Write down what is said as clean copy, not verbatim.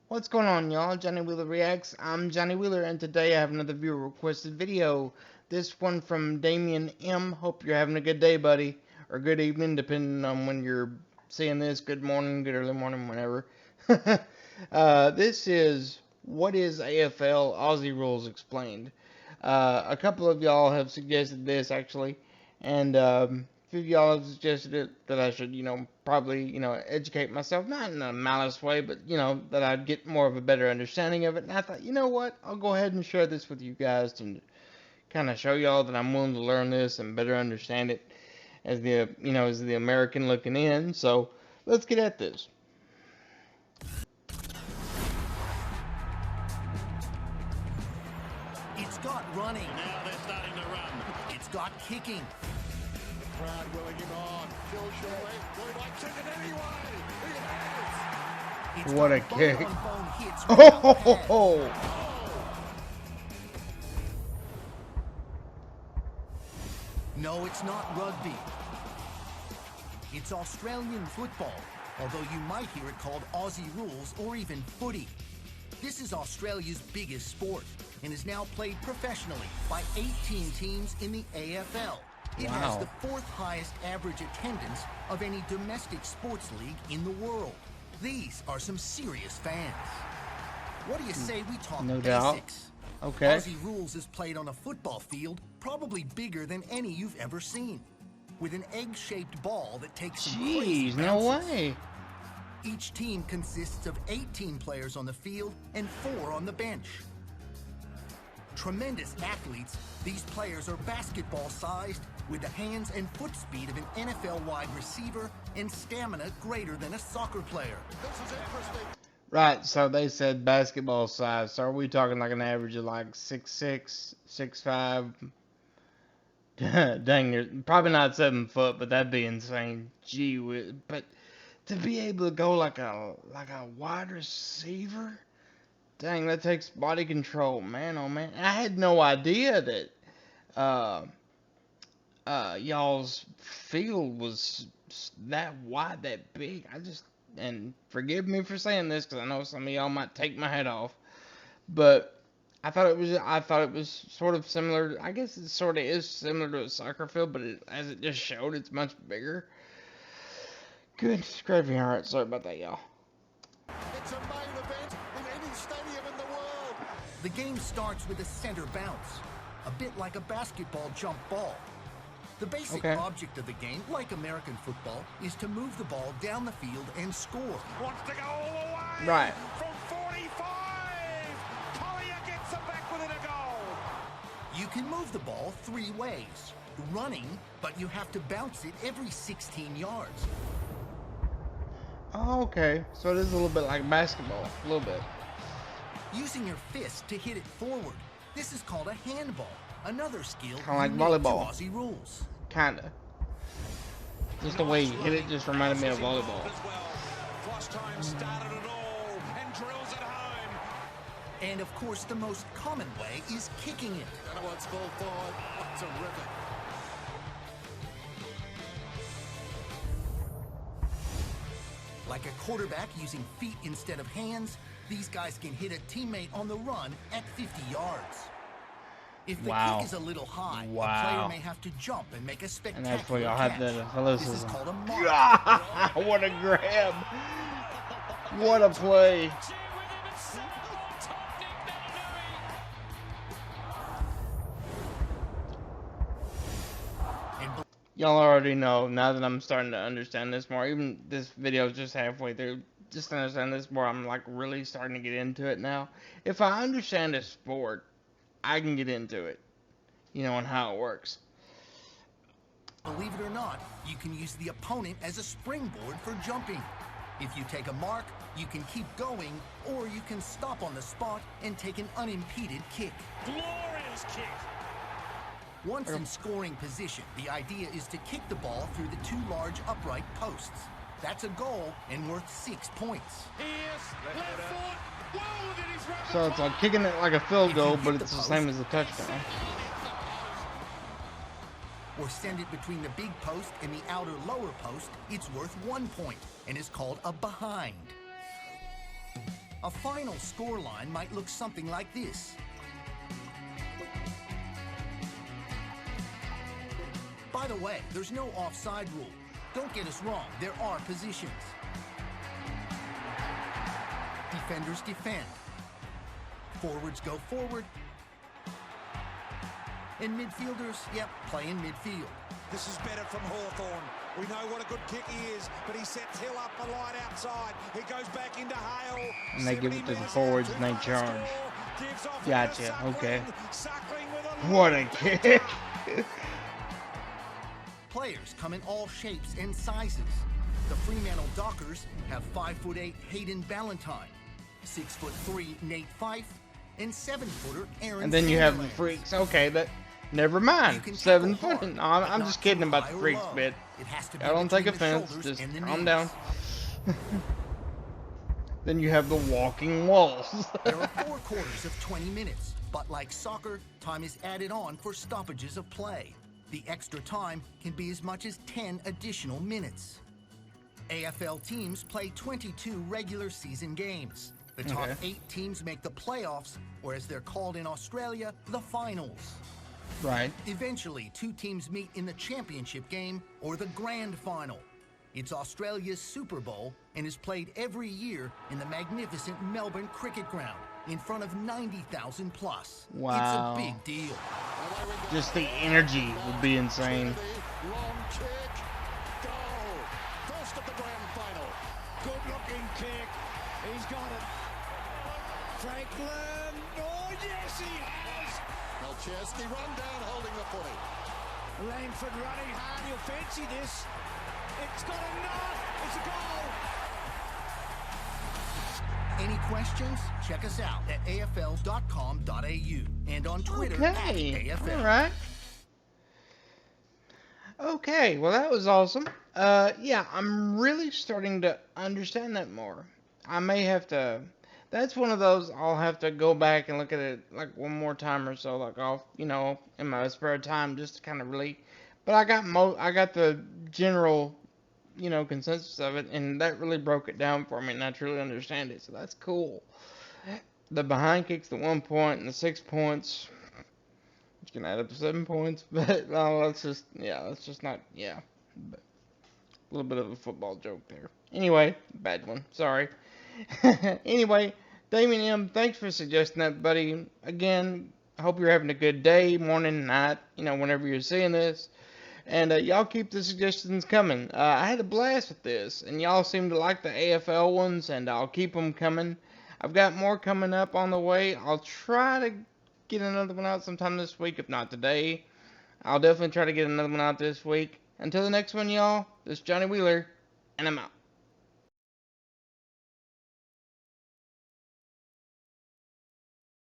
What's going on, y'all? Johnny Wheeler Reacts. I'm Johnny Wheeler, and today I have another viewer requested video. This one from Damien M. Hope you're having a good day, buddy, or good evening, depending on when you're seeing this. Good morning, good early morning, whenever. This is What is AFL Aussie Rules Explained. A couple of y'all have suggested this actually, and a few of y'all have suggested it that I should, probably, educate myself, not in a malice way, but that I'd get more of a better understanding of it. And I thought, you know what, I'll go ahead and share this with you guys to kind of show y'all that I'm willing to learn this and better understand it as the American looking in. So let's get at this. It's got running. Now they're starting to run. It's got kicking. Crowd willing him on. Phil Shorey. Going like send it anyway. He has. It's What a got kick. bone-on-bone hits Oh! No, it's not rugby. It's Australian football, although you might hear it called Aussie rules or even footy. This is Australia's biggest sport and is now played professionally by 18 teams in the AFL. It has the fourth highest average attendance of any domestic sports league in the world. These are some serious fans. What do you say we talk No doubt. basics? Okay. Aussie rules is played on a football field, probably bigger than any you've ever seen, with an egg-shaped ball that takes some crazy Jeez, no bounces. way. Each team consists of 18 players on the field and 4 on the bench. Tremendous athletes, these players are basketball-sized with the hands and foot speed of an NFL wide receiver and stamina greater than a soccer player. This is interesting. Right, so they said basketball size. So are we talking like an average of like 6'6", 6'5"? Dang, you're probably not 7 foot, but that'd be insane. Gee whiz. But to be able to go like a wide receiver, dang, that takes body control, man. Oh man, I had no idea that y'all's field was that wide, that big. And forgive me for saying this because I know some of y'all might take my head off, but I thought it was sort of similar. I guess it sort of is similar to a soccer field, but as it just showed, it's much bigger. Good gravy, alright, sorry about that, y'all. It's a main event in any stadium in the world. The game starts with a center bounce, a bit like a basketball jump ball. The basic Okay. object of the game, like American football, is to move the ball down the field and score. Wants to go all the way. Right. From 45. Collier gets him back within a goal. You can move the ball 3 ways. Running, but you have to bounce it every 16 yards. Oh, okay, so it is a little bit like basketball, a little bit. Using your fist to hit it forward. This is called a handball, another skill Kinda like unique volleyball. to Aussie rules. Kinda. Just the way you hit it just reminded me of volleyball. Flush time started it all and drills it home. And of course, the most common way is kicking it. And what's full forward. Oh, terrific. Like a quarterback using feet instead of hands, these guys can hit a teammate on the run at 50 yards. If the Wow. kick is a little high, Wow. a player may have to jump and make a And spectacular that's where y'all catch. had the This is athleticism. called a mark. What a grab! What a play! And Y'all already know, now that I'm starting to understand this more, even this video is just halfway through, just to understand this more, I'm like really starting to get into it now. If I understand a sport, I can get into it, and how it works. believe it or not, you can use the opponent as a springboard for jumping. If you take a mark, you can keep going, or you can stop on the spot and take an unimpeded kick. Glorious kick. Once in scoring position, the idea is to kick the ball through the 2 large upright posts. That's a goal and worth 6 points. Here's left foot. Whoa, that is rapid So it's like fire. kicking it like a field If you goal, hit but the it's the post- same as a touchdown. Or send it between the big post and the outer lower post, it's worth 1 point and is called a behind. A final scoreline might look something like this. By the way, there's no offside rule. Don't get us wrong, there are positions. Defenders defend. Forwards go forward. And midfielders, yep, play in midfield. This is better from Hawthorn. We know what a good kick he is, but he sets Hill up the line outside. He goes back into Hale. And they give it to the forwards and they charge. Gotcha, okay. What a kick. Players come in all shapes and sizes. The Fremantle Dockers have 5'8" Hayden Ballantyne, 6'3" Nate Fife, and 7-footer Aaron. And then you have the freaks. Okay, that. Never mind. 7 foot. No, I'm just kidding about the freaks bit. I don't take offense. Just calm down. Then you have the walking walls. There are 4 quarters of 20 minutes, but like soccer, time is added on for stoppages of play. The extra time can be as much as 10 additional minutes. AFL teams play 22 regular season games. The top 8 teams make the playoffs, or as they're called in Australia, the finals. Right. Eventually, 2 teams meet in the championship game or the grand final. It's Australia's Super Bowl and is played every year in the magnificent Melbourne Cricket Ground in front of 90,000 plus. Wow. It's a big deal. Just the energy would be insane. Long kick. Goal. First of the grand final. Good looking kick. He's got it. Franklin. Oh, yes, he has. Malcheski run down holding the footy. Langford running hard. He'll fancy this. It's got enough. It's a goal. Any questions? Check us out at afl.com.au and on Twitter at AFL. All right. Okay, well that was awesome. Yeah, I'm really starting to understand that more. I may have to. That's one of those I'll have to go back and look at it like one more time or so, like off, in my spare time, just to kind of really. But I got the general, consensus of it, and that really broke it down for me, and I truly understand it. So that's cool. The behind kicks, the 1 point, and the 6 points. You can add up to 7 points, but no, that's just not, but a little bit of a football joke there. Anyway, bad one, sorry. Anyway, Damien M., thanks for suggesting that, buddy. Again, I hope you're having a good day, morning, night, whenever you're seeing this. And y'all keep the suggestions coming. I had a blast with this, and y'all seem to like the AFL ones, and I'll keep them coming. I've got more coming up on the way. I'll try to get another one out sometime this week, if not today. I'll definitely try to get another one out this week. Until the next one, y'all, this is Johnny Wheeler, and I'm out.